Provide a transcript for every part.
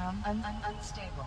Unstable.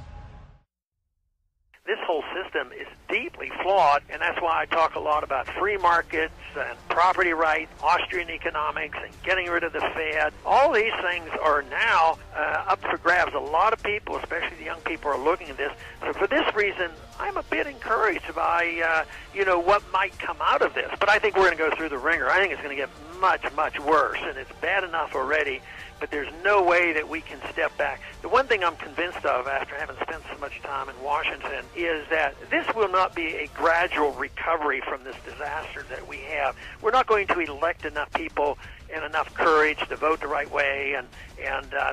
This whole system is deeply flawed, and that's why I talk a lot about free markets and property rights, Austrian economics, and getting rid of the Fed. All these things are now up for grabs. A lot of people, especially the young people, are looking at this. So for this reason, I'm a bit encouraged by, what might come out of this. But I think we're going to go through the ringer. I think it's going to get much, much worse, and it's bad enough already. But there's no way that we can step back. The one thing I'm convinced of after having spent so much time in Washington is that this will not be a gradual recovery from this disaster that we have. We're not going to elect enough people and enough courage to vote the right way, and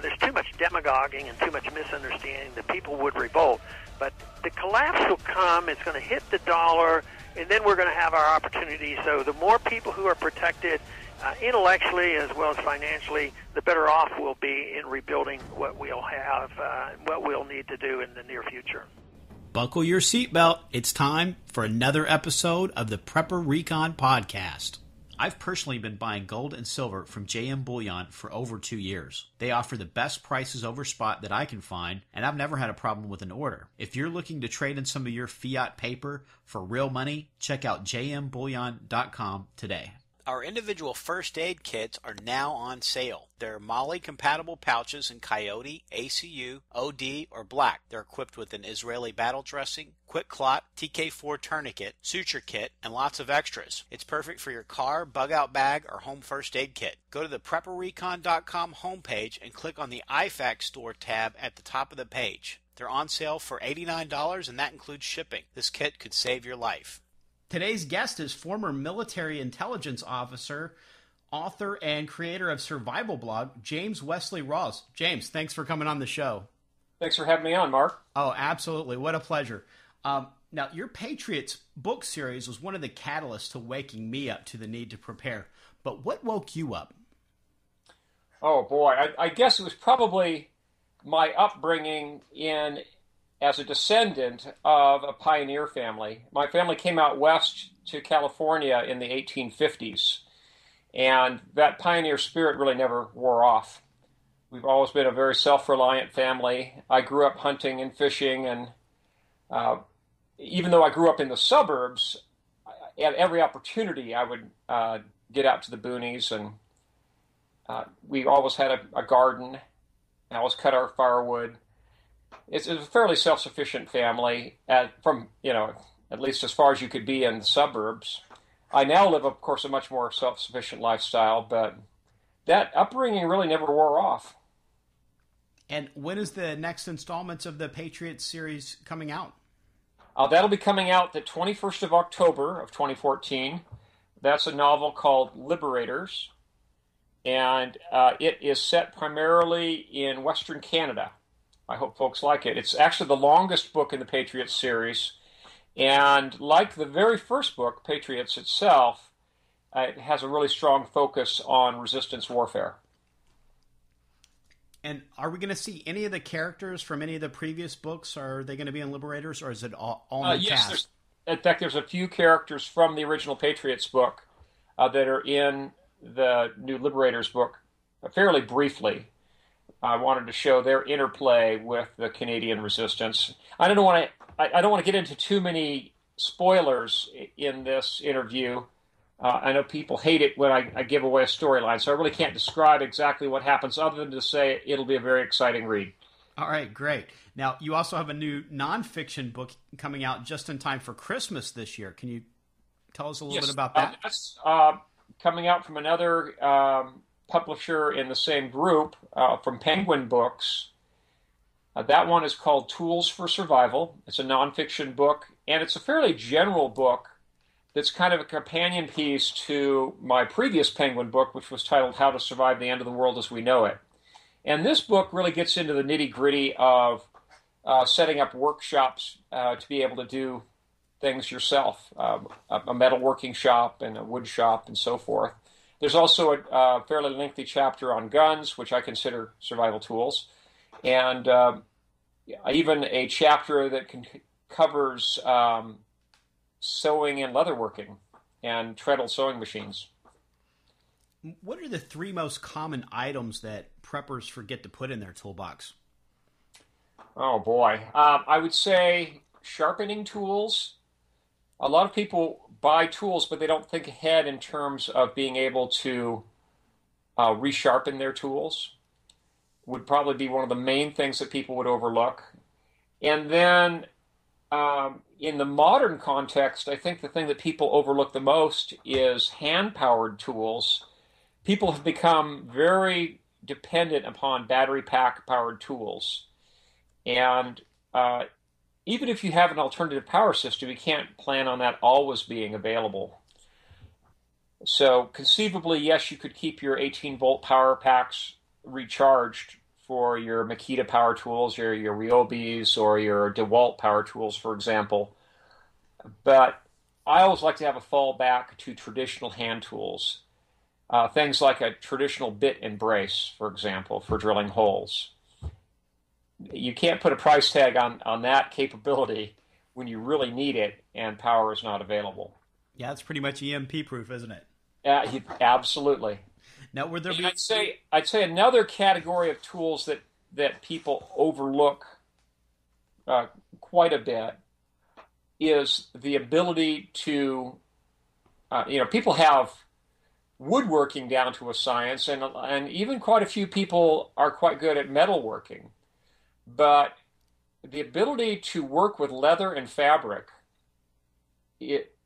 there's too much demagoguing and too much misunderstanding that people would revolt. But the collapse will come. It's going to hit the dollar, and then we're going to have our opportunity. So the more people who are protected intellectually as well as financially, the better off we'll be in rebuilding what we'll have, what we'll need to do in the near future. Buckle your seatbelt. It's time for another episode of the Prepper Recon Podcast. I've personally been buying gold and silver from JM Bullion for over 2 years. They offer the best prices over spot that I can find, and I've never had a problem with an order. If you're looking to trade in some of your fiat paper for real money, check out jmbullion.com today. Our individual first aid kits are now on sale. They're MOLLE-compatible pouches in Coyote, ACU, OD, or Black. They're equipped with an Israeli battle dressing, quick clot, TK4 tourniquet, suture kit, and lots of extras. It's perfect for your car, bug-out bag, or home first aid kit. Go to the PrepperRecon.com homepage and click on the IFAC store tab at the top of the page. They're on sale for $89, and that includes shipping. This kit could save your life. Today's guest is former military intelligence officer, author, and creator of survival blog, James Wesley Rawles. James, thanks for coming on the show. Thanks for having me on, Mark. Oh, absolutely. What a pleasure. Now, your Patriots book series was one of the catalysts to waking me up to the need to prepare. But what woke you up? Oh, boy. I guess it was probably my upbringing as a descendant of a pioneer family. My family came out west to California in the 1850s, and that pioneer spirit really never wore off. We've always been a very self-reliant family. I grew up hunting and fishing, and even though I grew up in the suburbs, at every opportunity I would get out to the boonies, and we always had a garden. I always cut our firewood. It's a fairly self-sufficient family, from at least as far as you could be in the suburbs. I now live, of course, a much more self-sufficient lifestyle, but that upbringing really never wore off. And when is the next installment of the Patriots series coming out? That'll be coming out the 21st of October of 2014. That's a novel called Liberators, and it is set primarily in Western Canada. I hope folks like it. It's actually the longest book in the Patriots series, and like the very first book, Patriots itself, it has a really strong focus on resistance warfare. And are we going to see any of the characters from any of the previous books? Are they going to be in Liberators, or is it all new yes, cast? In fact, there's a few characters from the original Patriots book that are in the new Liberators book, fairly briefly. I wanted to show their interplay with the Canadian resistance. I don't want to get into too many spoilers in this interview. I know people hate it when I give away a storyline, so I really can't describe exactly what happens other than to say it'll be a very exciting read. All right, great. Now, you also have a new nonfiction book coming out just in time for Christmas this year. Can you tell us a little bit about that? That's coming out from another publisher in the same group, from Penguin Books. That one is called Tools for Survival. It's a nonfiction book, and it's a fairly general book that's kind of a companion piece to my previous Penguin book, which was titled How to Survive the End of the World as We Know It. And this book really gets into the nitty-gritty of setting up workshops to be able to do things yourself, a metalworking shop and a wood shop and so forth. There's also a fairly lengthy chapter on guns, which I consider survival tools, and even a chapter that covers sewing and leatherworking and treadle sewing machines. What are the three most common items that preppers forget to put in their toolbox? Oh boy. I would say sharpening tools. A lot of people buy tools, but they don't think ahead in terms of being able to resharpen their tools. Would probably be one of the main things that people would overlook. And then in the modern context, I think the thing that people overlook the most is hand-powered tools. People have become very dependent upon battery pack-powered tools. And even if you have an alternative power system, you can't plan on that always being available. So conceivably, yes, you could keep your 18-volt power packs recharged for your Makita power tools, your Ryobis, or your DeWalt power tools, for example. But I always like to have a fallback to traditional hand tools. Things like a traditional bit and brace, for example, for drilling holes. You can't put a price tag on that capability when you really need it and power is not available. Yeah, it's pretty much EMP proof, isn't it? Absolutely. Now, would there be? I'd say another category of tools that people overlook quite a bit is the ability to, people have woodworking down to a science, and even quite a few people are quite good at metalworking. But the ability to work with leather and fabric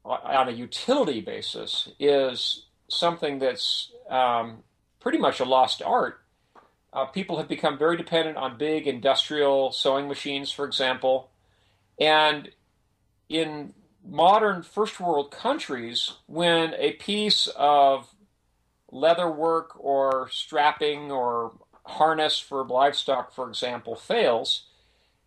on a utility basis is something that's pretty much a lost art. People have become very dependent on big industrial sewing machines, for example. And in modern first world countries, when a piece of leather work or strapping or harness for livestock, for example, fails,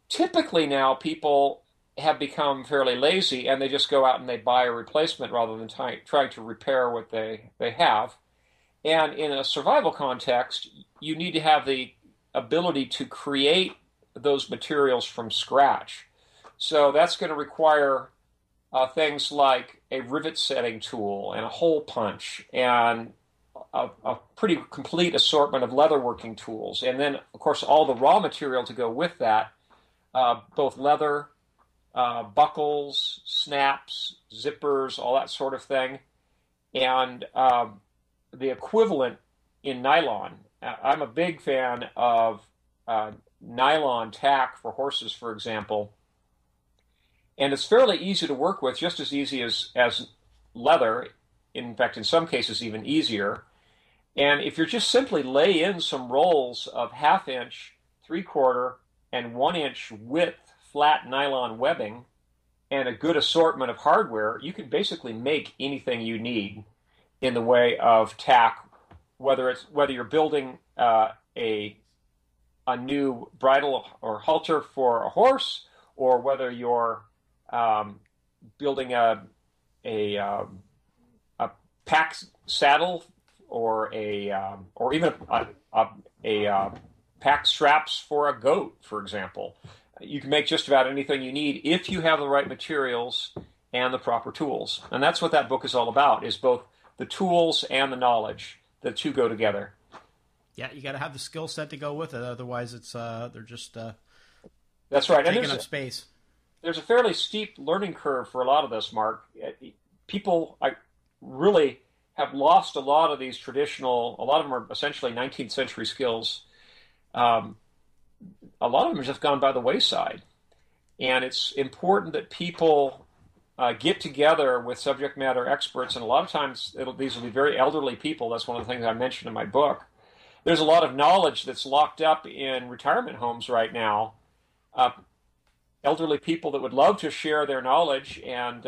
typically now people have become fairly lazy and they just go out and they buy a replacement rather than trying to repair what they have. And in a survival context, you need to have the ability to create those materials from scratch. So that's going to require things like a rivet setting tool and a hole punch and a pretty complete assortment of leatherworking tools. And then, of course, all the raw material to go with that, both leather, buckles, snaps, zippers, all that sort of thing. And the equivalent in nylon. I'm a big fan of nylon tack for horses, for example. And it's fairly easy to work with, just as easy as leather. In fact, in some cases, even easier. And if you're just simply lay in some rolls of 1/2 inch, 3/4, and 1 inch width flat nylon webbing and a good assortment of hardware, you can basically make anything you need in the way of tack, whether you're building a new bridle or halter for a horse, or whether you're building a pack saddle or even a pack straps for a goat, for example. You can make just about anything you need if you have the right materials and the proper tools. And that's what that book is all about, is both the tools and the knowledge. The two go together. Yeah, you got to have the skill set to go with it. Otherwise, it's they're just that's right. Taking up space. There's a fairly steep learning curve for a lot of this, Mark. People really have lost a lot of these traditional. A lot of them are essentially 19th century skills. A lot of them have just gone by the wayside, and it's important that people get together with subject matter experts, and a lot of times these will be very elderly people. That's one of the things I mentioned in my book. There's a lot of knowledge that's locked up in retirement homes right now. Elderly people that would love to share their knowledge, and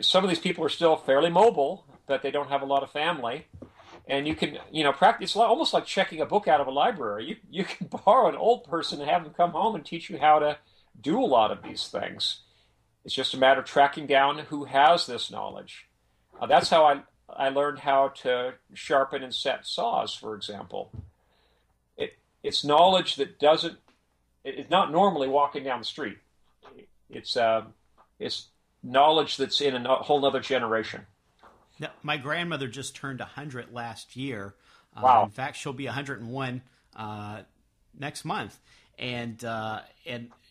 some of these people are still fairly mobile, but they don't have a lot of family. And you can, practice. It's almost like checking a book out of a library. You can borrow an old person and have them come home and teach you how to do a lot of these things. It's just a matter of tracking down who has this knowledge. That's how I learned how to sharpen and set saws, for example. It's knowledge that it's not normally walking down the street. It's knowledge that's in a whole other generation. Now, my grandmother just turned 100 last year. Wow. In fact, she'll be 101 next month. and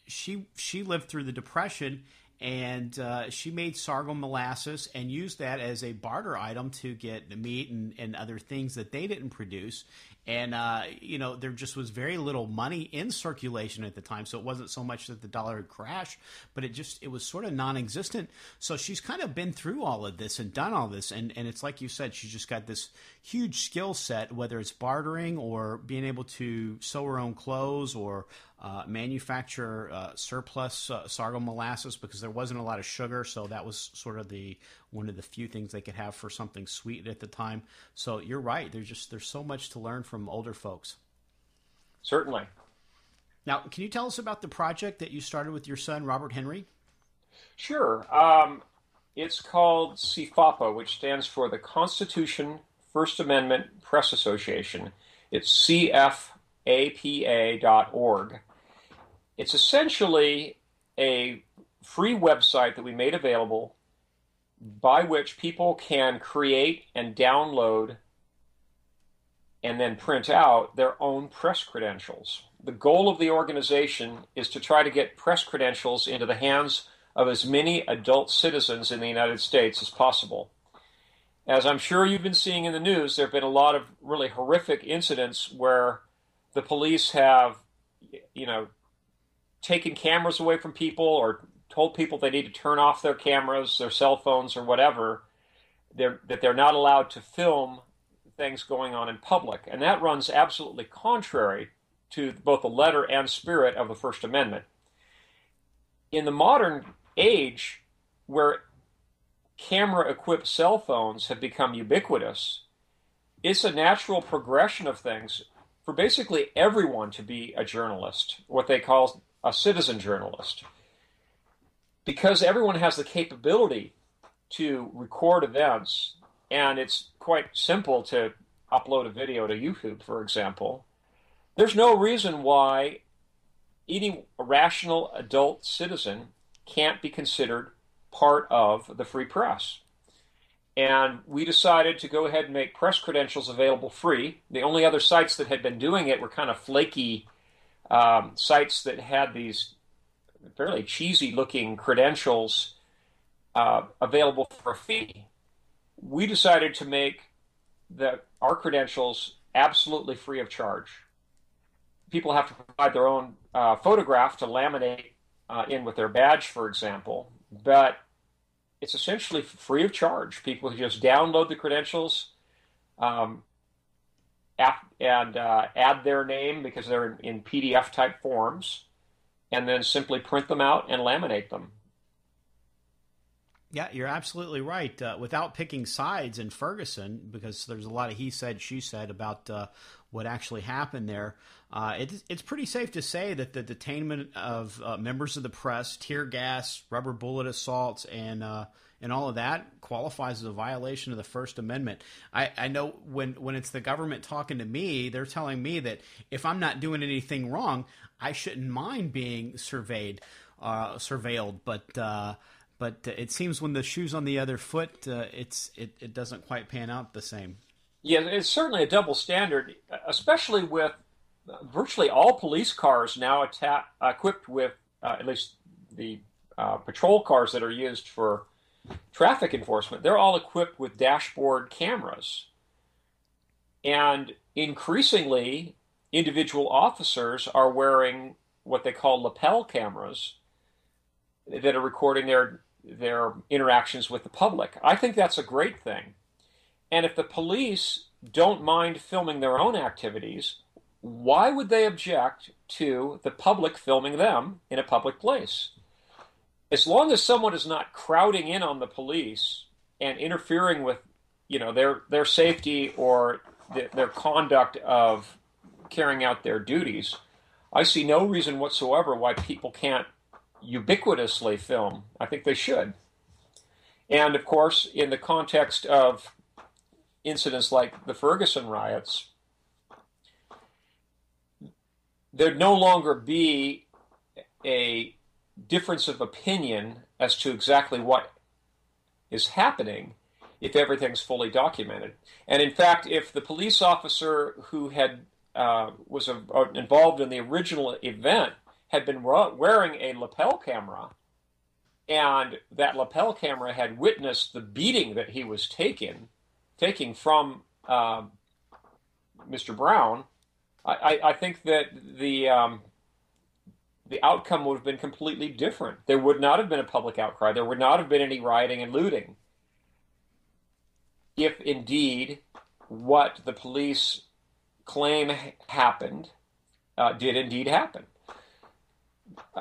she lived through the Depression, and she made sorghum molasses and used that as a barter item to get meat and other things that they didn't produce. And, there just was very little money in circulation at the time. So it wasn't so much that the dollar had crashed, but it was sort of non-existent. So she's kind of been through all of this and done all this. And it's like you said, she's just got this huge skill set, whether it's bartering or being able to sew her own clothes or manufacture surplus sorghum molasses, because there wasn't a lot of sugar. So that was sort of one of the few things they could have for something sweet at the time. So you're right. There's so much to learn from older folks. Certainly. Now, can you tell us about the project that you started with your son, Robert Henry? Sure. It's called CFAPA, which stands for the Constitution First Amendment Press Association. It's CFAPA.org. It's essentially a free website that we made available by which people can create and download and then print out their own press credentials. The goal of the organization is to try to get press credentials into the hands of as many adult citizens in the United States as possible. As I'm sure you've been seeing in the news, there have been a lot of really horrific incidents where the police have, taken cameras away from people or told people they need to turn off their cameras, their cell phones, or whatever, that they're not allowed to film things going on in public. And that runs absolutely contrary to both the letter and spirit of the First Amendment. In the modern age, where camera-equipped cell phones have become ubiquitous, it's a natural progression of things for basically everyone to be a journalist, what they call a citizen journalist. Because everyone has the capability to record events, and it's quite simple to upload a video to YouTube, for example, there's no reason why any rational adult citizen can't be considered part of the free press. And we decided to go ahead and make press credentials available free. The only other sites that had been doing it were kind of flaky sites that had these fairly cheesy-looking credentials available for a fee. We decided to make our credentials absolutely free of charge. People have to provide their own photograph to laminate in with their badge, for example, but it's essentially free of charge. People can just download the credentials and add their name because they're in PDF-type forms, and then simply print them out and laminate them. Yeah, you're absolutely right. Without picking sides in Ferguson, because there's a lot of he said, she said about what actually happened there, it's pretty safe to say that the detainment of members of the press, tear gas, rubber bullet assaults, and all of that qualifies as a violation of the First Amendment. I know when it's the government talking to me, they're telling me that if I'm not doing anything wrong, I shouldn't mind being surveilled. But it seems when the shoe's on the other foot, it doesn't quite pan out the same. Yeah, it's certainly a double standard, especially with virtually all police cars now equipped with, at least the patrol cars that are used for traffic enforcement, they're all equipped with dashboard cameras. And increasingly, individual officers are wearing what they call lapel cameras that are recording their interactions with the public. I think that's a great thing. And if the police don't mind filming their own activities, why would they object to the public filming them in a public place? As long as someone is not crowding in on the police and interfering with, their safety or their conduct of carrying out their duties, I see no reason whatsoever why people can't ubiquitously film. I think they should. And of course, in the context of incidents like the Ferguson riots, there'd no longer be a difference of opinion as to exactly what is happening if everything's fully documented. And in fact, if the police officer who had was involved in the original event had been wearing a lapel camera, and that lapel camera had witnessed the beating that he was taking from Mr. Brown, I think that the outcome would have been completely different. There would not have been a public outcry. There would not have been any rioting and looting if indeed what the police claim happened did indeed happen.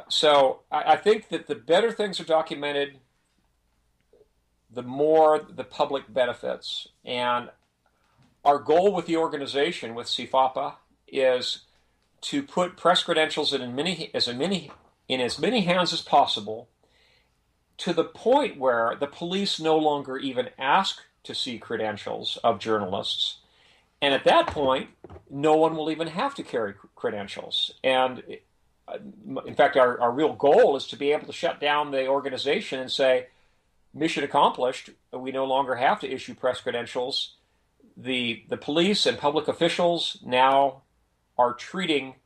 So I think that the better things are documented, the more the public benefits. And our goal with the organization, with CFAPA, is to put press credentials in as many hands as possible, to the point where the police no longer even ask to see credentials of journalists. And at that point, no one will even have to carry credentials. And in fact, our real goal is to be able to shut down the organization and say, mission accomplished. We no longer have to issue press credentials. The police and public officials now are treating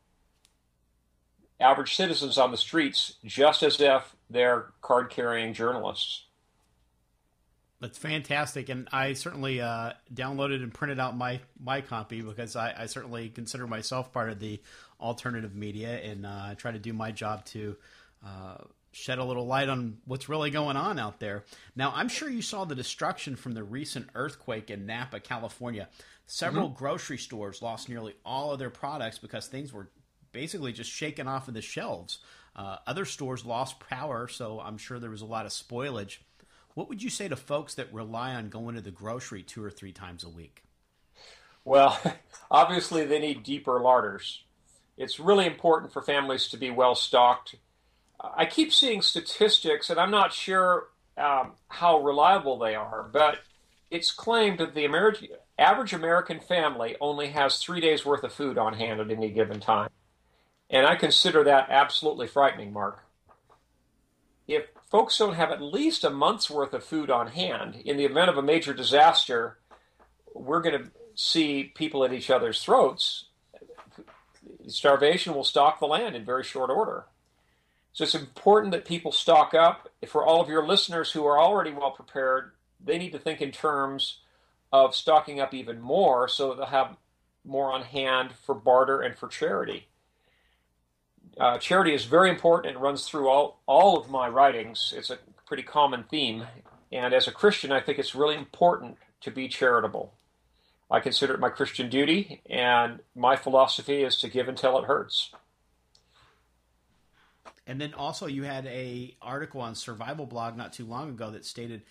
average citizens on the streets just as if they're card-carrying journalists. That's fantastic, and I certainly downloaded and printed out my copy because I certainly consider myself part of the alternative media and try to do my job to shed a little light on what's really going on out there. Now, I'm sure you saw the destruction from the recent earthquake in Napa, California. Several grocery stores lost nearly all of their products because things were basically just shaken off of the shelves. Other stores lost power, so I'm sure there was a lot of spoilage. What would you say to folks that rely on going to the grocery 2 or 3 times a week? Well, obviously they need deeper larders. It's really important for families to be well stocked. I keep seeing statistics, and I'm not sure how reliable they are, but it's claimed that the average American family only has 3 days worth of food on hand at any given time. And I consider that absolutely frightening, Mark. If folks don't have at least a month's worth of food on hand, in the event of a major disaster, we're going to see people at each other's throats. Starvation will stalk the land in very short order. So it's important that people stock up. For all of your listeners who are already well prepared, they need to think in terms of stocking up even more so that they'll have more on hand for barter and for charity. Charity is very important and runs through all of my writings. It's a pretty common theme. And as a Christian, I think it's really important to be charitable. I consider it my Christian duty, and my philosophy is to give until it hurts. And then also you had an article on Survival Blog not too long ago that stated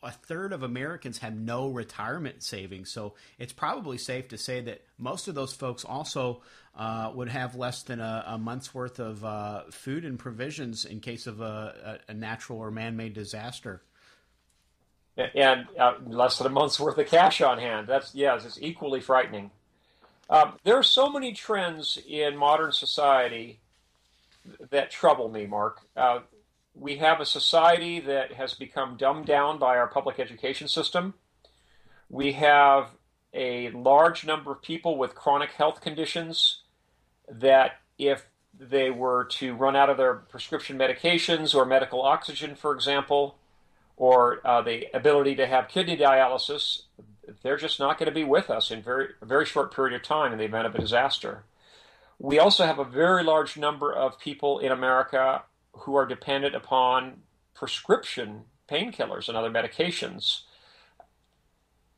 a third of Americans have no retirement savings. So it's probably safe to say that most of those folks also would have less than a month's worth of food and provisions in case of a natural or man-made disaster. And less than a month's worth of cash on hand. It's equally frightening. There are so many trends in modern society that trouble me, Mark. We have a society that has become dumbed down by our public education system. We have a large number of people with chronic health conditions that if they were to run out of their prescription medications or medical oxygen, for example, or the ability to have kidney dialysis, they're just not going to be with us in a very short period of time in the event of a disaster. We also have a very large number of people in America who are dependent upon prescription painkillers and other medications.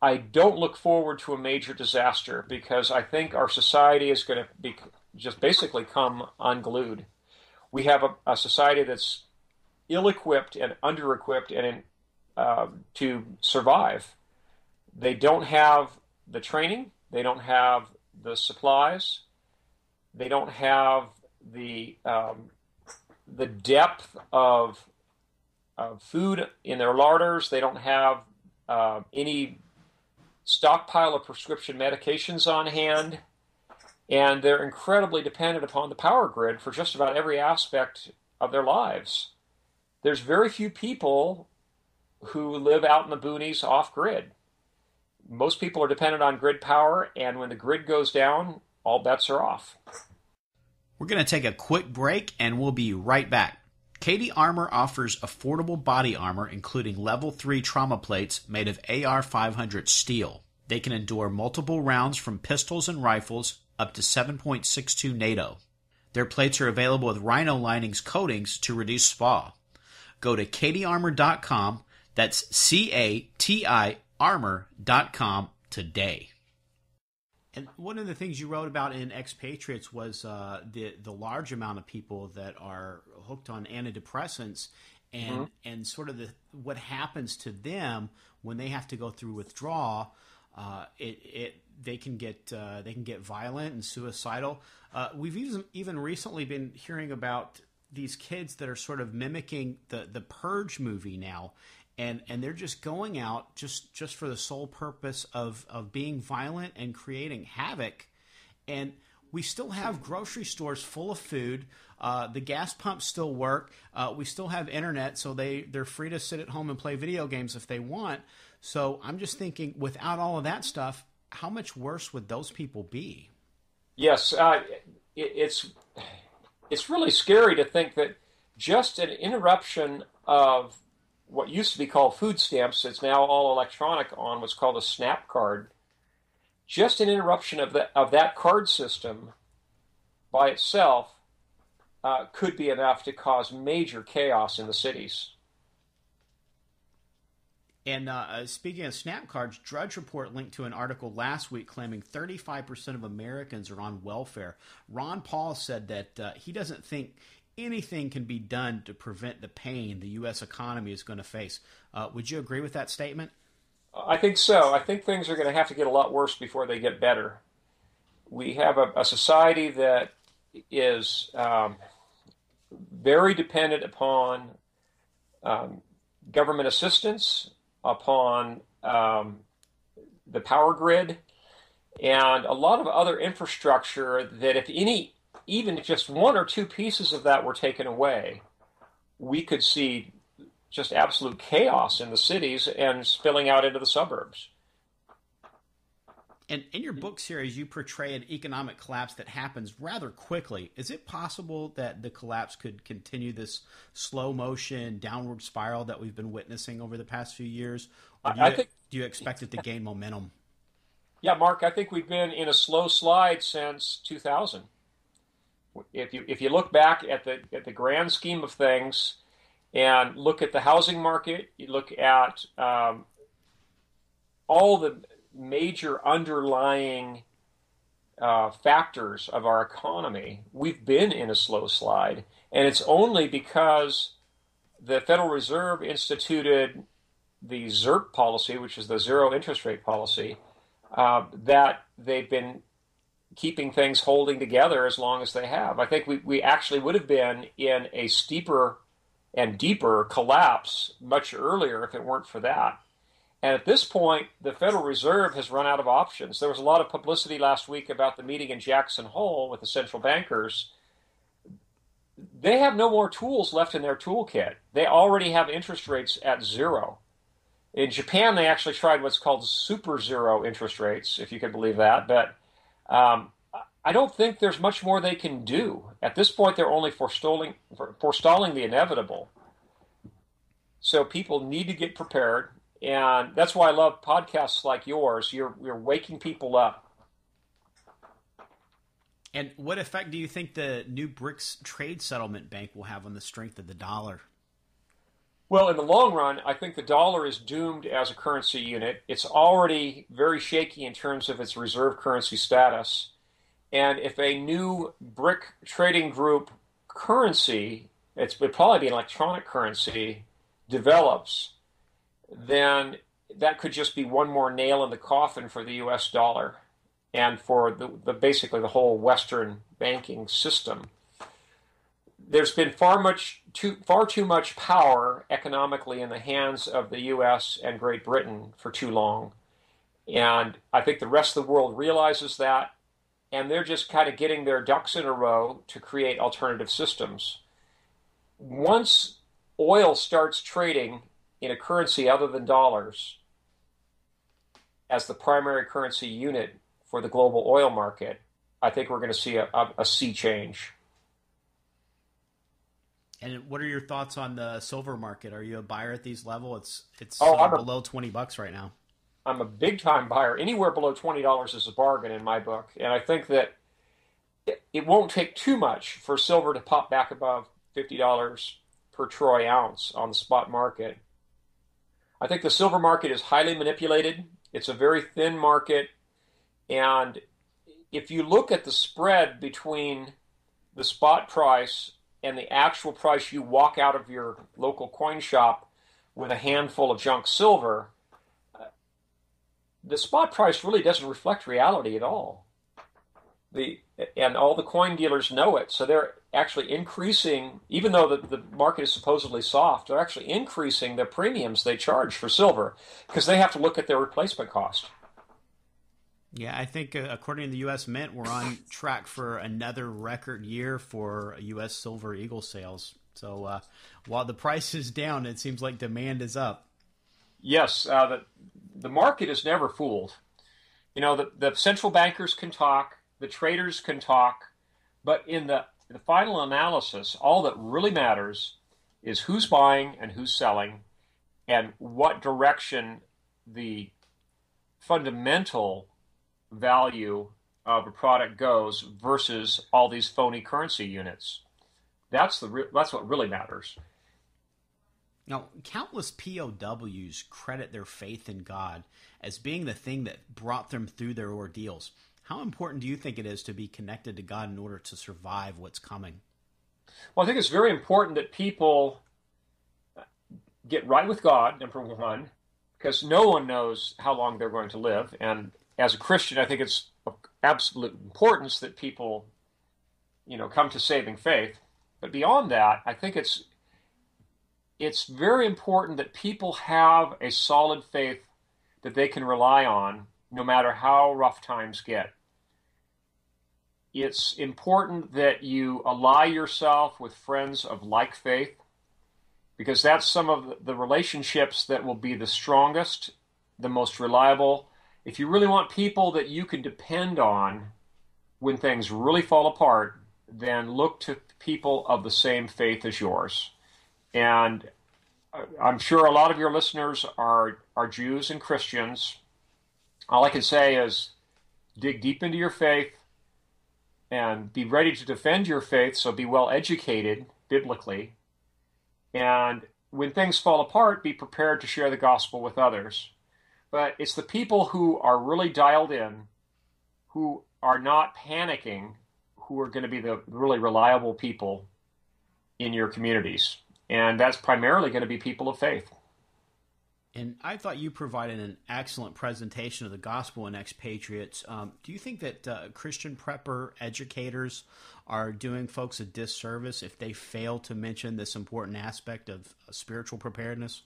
I don't look forward to a major disaster because I think our society is going to be just basically come unglued. We have a society that's ill-equipped and under-equipped and to survive. They don't have the training. They don't have the supplies. They don't have the depth of food in their larders. They don't have any stockpile of prescription medications on hand. And they're incredibly dependent upon the power grid for just about every aspect of their lives. There's very few people who live out in the boonies off-grid. Most people are dependent on grid power, and when the grid goes down, all bets are off. We're going to take a quick break, and we'll be right back. Katie Armor offers affordable body armor, including Level 3 trauma plates made of AR-500 steel. They can endure multiple rounds from pistols and rifles up to 7.62 NATO. Their plates are available with Rhino Linings coatings to reduce SPA. Go to katiearmor.com, that's CATI armor.com today. And one of the things you wrote about in Expatriates was the large amount of people that are hooked on antidepressants and sort of what happens to them when they have to go through withdrawal. They can get violent and suicidal. We've even recently been hearing about these kids that are sort of mimicking the Purge movie now. And they're just going out just for the sole purpose of being violent and creating havoc. And we still have grocery stores full of food. The gas pumps still work. We still have internet, so they're free to sit at home and play video games if they want. So I'm just thinking, without all of that stuff, how much worse would those people be? Yes, it's really scary to think that just an interruption of what used to be called food stamps, it's now all electronic on what's called a SNAP card. Just an interruption of that card system by itself could be enough to cause major chaos in the cities. And speaking of SNAP cards, Drudge Report linked to an article last week claiming 35% of Americans are on welfare. Ron Paul said that he doesn't think anything can be done to prevent the pain the U.S. economy is going to face. Would you agree with that statement? I think so. I think things are going to have to get a lot worse before they get better. We have a society that is very dependent upon government assistance, upon the power grid, and a lot of other infrastructure that even just one or two pieces of that were taken away, we could see just absolute chaos in the cities and spilling out into the suburbs. And in your book series, you portray an economic collapse that happens rather quickly. Is it possible that the collapse could continue this slow motion downward spiral that we've been witnessing over the past few years? Or do you expect it to gain momentum? Yeah, Mark, I think we've been in a slow slide since 2000. If you look back at the grand scheme of things and look at the housing market, you look at all the major underlying factors of our economy, we've been in a slow slide. And it's only because the Federal Reserve instituted the ZIRP policy, which is the zero interest rate policy, that they've been keeping things holding together as long as they have. I think we actually would have been in a steeper and deeper collapse much earlier if it weren't for that. And at this point, the Federal Reserve has run out of options. There was a lot of publicity last week about the meeting in Jackson Hole with the central bankers. They have no more tools left in their toolkit. They already have interest rates at zero. In Japan, they actually tried what's called super zero interest rates, if you could believe that. But I don't think there's much more they can do. At this point, they're only forestalling the inevitable. So people need to get prepared. And that's why I love podcasts like yours. You're waking people up. And what effect do you think the new BRICS trade settlement bank will have on the strength of the dollar? Well, in the long run, I think the dollar is doomed as a currency unit. It's already very shaky in terms of its reserve currency status. And if a new BRIC trading group currency, it would probably be an electronic currency, develops, then that could just be one more nail in the coffin for the U.S. dollar and for basically the whole Western banking system. There's been far too much power economically in the hands of the U.S. and Great Britain for too long. And I think the rest of the world realizes that, and they're just kind of getting their ducks in a row to create alternative systems. Once oil starts trading in a currency other than dollars as the primary currency unit for the global oil market, I think we're going to see a sea change. And what are your thoughts on the silver market? Are you a buyer at these levels? It's below $20 right now. I'm a big time buyer. Anywhere below $20 is a bargain in my book. And I think that it won't take too much for silver to pop back above $50 per troy ounce on the spot market. I think the silver market is highly manipulated. It's a very thin market. And if you look at the spread between the spot price and the actual price you walk out of your local coin shop with a handful of junk silver, the spot price really doesn't reflect reality at all. And all the coin dealers know it, so they're actually increasing, even though the market is supposedly soft, they're actually increasing the premiums they charge for silver because they have to look at their replacement cost. Yeah, I think according to the U.S. Mint, we're on track for another record year for U.S. silver eagle sales. So while the price is down, it seems like demand is up. Yes, the market is never fooled. You know, the central bankers can talk, the traders can talk, but in the final analysis, all that really matters is who's buying and who's selling and what direction the fundamental value of a product goes versus all these phony currency units. That's what really matters. Now, countless POWs credit their faith in God as being the thing that brought them through their ordeals. How important do you think it is to be connected to God in order to survive what's coming? Well, I think it's very important that people get right with God, number one, because no one knows how long they're going to live. And as a Christian, I think it's of absolute importance that people, come to saving faith. But beyond that, I think it's very important that people have a solid faith that they can rely on no matter how rough times get. It's important that you ally yourself with friends of like faith, because that's some of the relationships that will be the strongest, the most reliable. If you really want people that you can depend on when things really fall apart, then look to people of the same faith as yours. And I'm sure a lot of your listeners are Jews and Christians. All I can say is dig deep into your faith and be ready to defend your faith, so be well educated biblically. And when things fall apart, be prepared to share the gospel with others. But it's the people who are really dialed in, who are not panicking, who are going to be the really reliable people in your communities. And that's primarily going to be people of faith. And I thought you provided an excellent presentation of the gospel in Expatriates. Do you think that Christian prepper educators are doing folks a disservice if they fail to mention this important aspect of spiritual preparedness?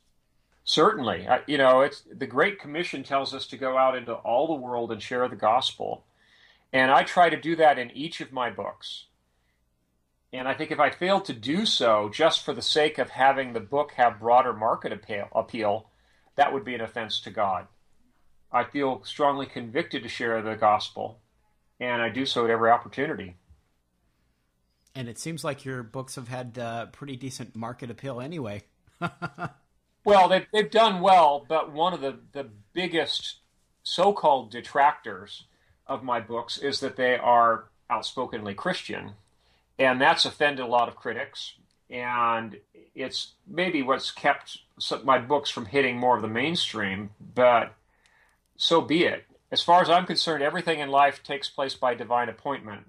Certainly. It's the Great Commission tells us to go out into all the world and share the gospel. And I try to do that in each of my books. And I think if I fail to do so just for the sake of having the book have broader market appeal, that would be an offense to God. I feel strongly convicted to share the gospel, and I do so at every opportunity. And it seems like your books have had pretty decent market appeal anyway. Well, they've done well, but one of the biggest so-called detractors of my books is that they are outspokenly Christian, and that's offended a lot of critics. And it's maybe what's kept my books from hitting more of the mainstream, but so be it. As far as I'm concerned, everything in life takes place by divine appointment.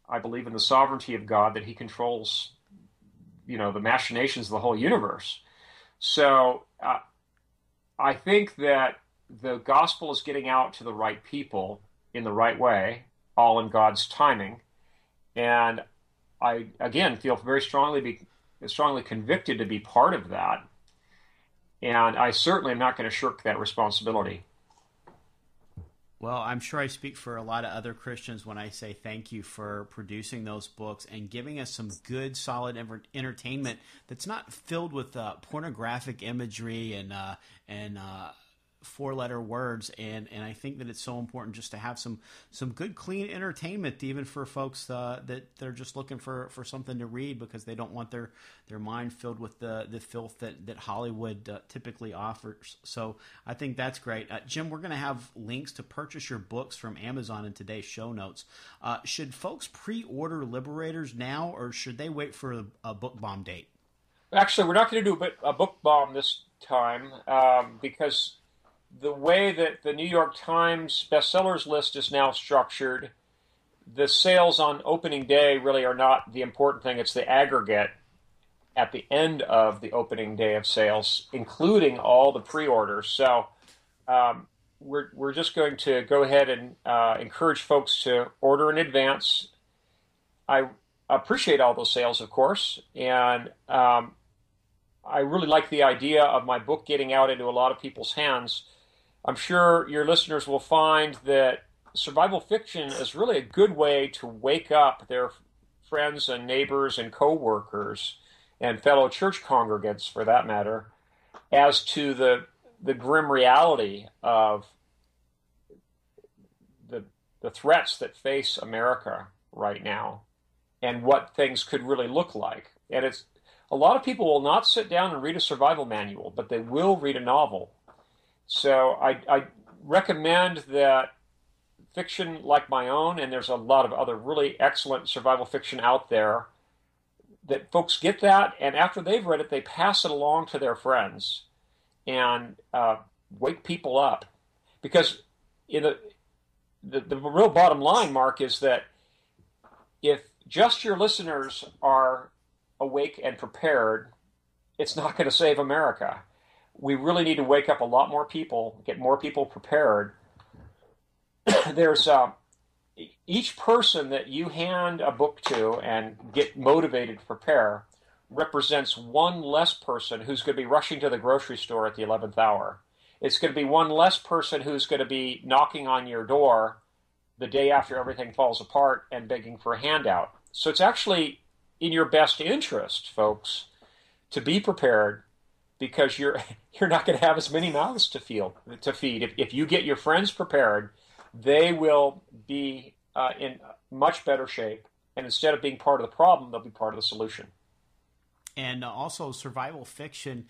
I believe in the sovereignty of God, that he controls, the machinations of the whole universe. So I think that the gospel is getting out to the right people in the right way, all in God's timing. And I, again, feel very strongly convicted to be part of that. And I certainly am not going to shirk that responsibility. Well, I'm sure I speak for a lot of other Christians when I say thank you for producing those books and giving us some good, solid entertainment that's not filled with pornographic imagery and four-letter words, and I think that it's so important just to have some good, clean entertainment, even for folks that they're just looking for something to read because they don't want their mind filled with the filth that Hollywood typically offers. So I think that's great. Jim, we're going to have links to purchase your books from Amazon in today's show notes. Should folks pre-order Liberators now, or should they wait for a book bomb date? Actually, we're not going to do a book bomb this time because the way that the New York Times bestsellers list is now structured, the sales on opening day really are not the important thing. It's the aggregate at the end of the opening day of sales, including all the pre-orders. So we're just going to go ahead and encourage folks to order in advance. I appreciate all those sales, of course, and I really like the idea of my book getting out into a lot of people's hands. I'm sure your listeners will find that survival fiction is really a good way to wake up their friends and neighbors and co-workers and fellow church congregants, for that matter, as to the grim reality of the threats that face America right now and what things could really look like. And it's a lot of people will not sit down and read a survival manual, but they will read a novel. So I recommend that fiction like my own, and there's a lot of other really excellent survival fiction out there, that folks get that, and after they've read it, they pass it along to their friends and wake people up. Because the real bottom line, Mark, is that if just your listeners are awake and prepared, it's not going to save America. We really need to wake up a lot more people, get more people prepared. There's each person that you hand a book to and get motivated to prepare represents one less person who's going to be rushing to the grocery store at the 11th hour. It's going to be one less person who's going to be knocking on your door the day after everything falls apart and begging for a handout. So it's actually in your best interest, folks, to be prepared, because you're not going to have as many mouths to feed. If you get your friends prepared, they will be in much better shape, and instead of being part of the problem, they'll be part of the solution. And also survival fiction,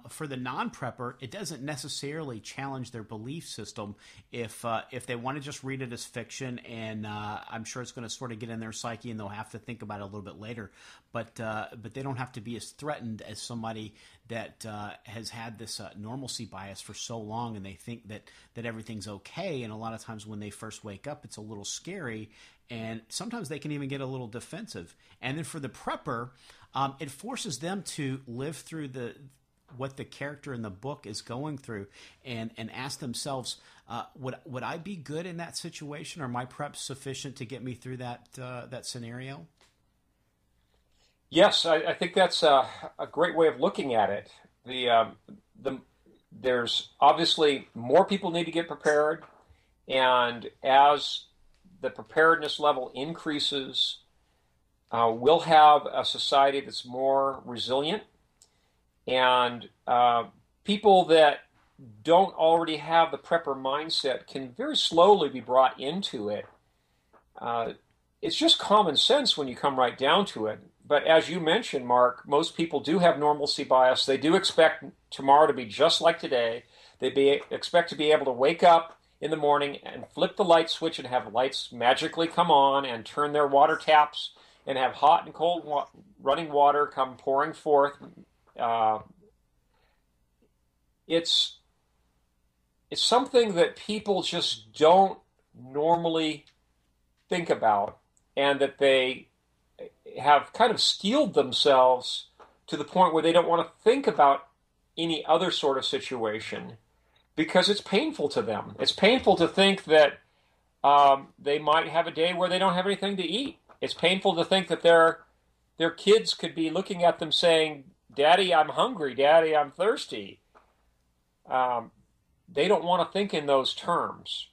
for the non-prepper, it doesn't necessarily challenge their belief system if they want to just read it as fiction, and I'm sure it's going to sort of get in their psyche and they'll have to think about it a little bit later. But they don't have to be as threatened as somebody that has had this normalcy bias for so long, and they think that everything's okay. And a lot of times when they first wake up, it's a little scary, and sometimes they can even get a little defensive. And then for the prepper, it forces them to live through what the character in the book is going through, and ask themselves, would I be good in that situation? Are my preps sufficient to get me through that scenario? Yes, I think that's a great way of looking at it. There's obviously more people need to get prepared, and as the preparedness level increases, we'll have a society that's more resilient, and people that don't already have the prepper mindset can very slowly be brought into it. It's just common sense when you come right down to it. But as you mentioned, Mark, most people do have normalcy bias. They do expect tomorrow to be just like today. They expect to be able to wake up in the morning and flip the light switch and have lights magically come on, and turn their water taps and have hot and cold running water come pouring forth. It's something that people just don't normally think about, and that they have kind of steeled themselves to the point where they don't want to think about any other sort of situation because it's painful to them. It's painful to think that they might have a day where they don't have anything to eat. It's painful to think that their kids could be looking at them saying, "Daddy, I'm hungry. Daddy, I'm thirsty." They don't want to think in those terms.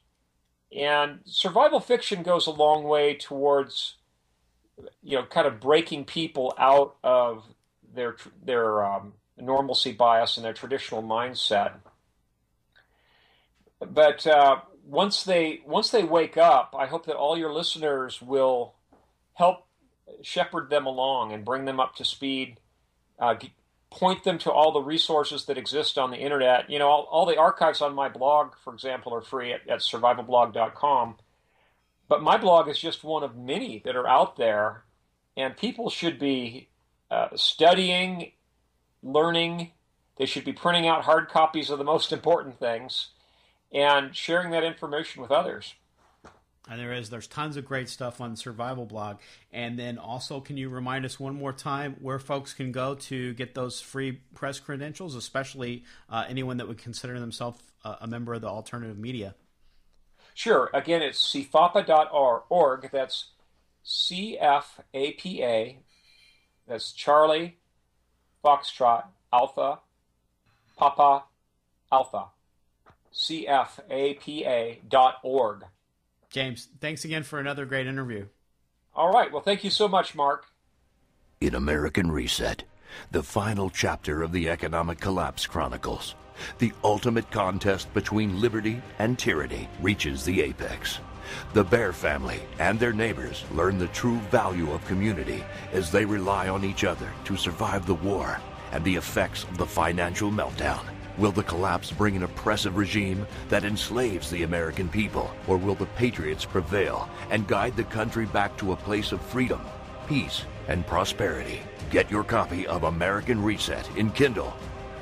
And survival fiction goes a long way towards, kind of breaking people out of their normalcy bias and their traditional mindset. But once they wake up, I hope that all your listeners will help shepherd them along and bring them up to speed, point them to all the resources that exist on the internet. You know, all the archives on my blog, for example, are free at survivalblog.com. But my blog is just one of many that are out there, and people should be studying, learning. They should be printing out hard copies of the most important things and sharing that information with others. And there's tons of great stuff on Survival Blog. And then also, can you remind us one more time where folks can go to get those free press credentials, especially anyone that would consider themselves a member of the alternative media? Sure. Again, it's cfapa.org. That's CFAPA. That's Charlie, Foxtrot, Alpha, Papa, Alpha. CFAPA.org. James, thanks again for another great interview. All right. Well, thank you so much, Mark. In American Reset, the final chapter of the Economic Collapse Chronicles, the ultimate contest between liberty and tyranny reaches the apex. The Bear family and their neighbors learn the true value of community as they rely on each other to survive the war and the effects of the financial meltdown. Will the collapse bring an oppressive regime that enslaves the American people, or will the patriots prevail and guide the country back to a place of freedom, peace, and prosperity? Get your copy of American Reset in Kindle,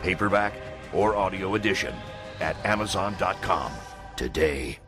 paperback, or audio edition at Amazon.com today.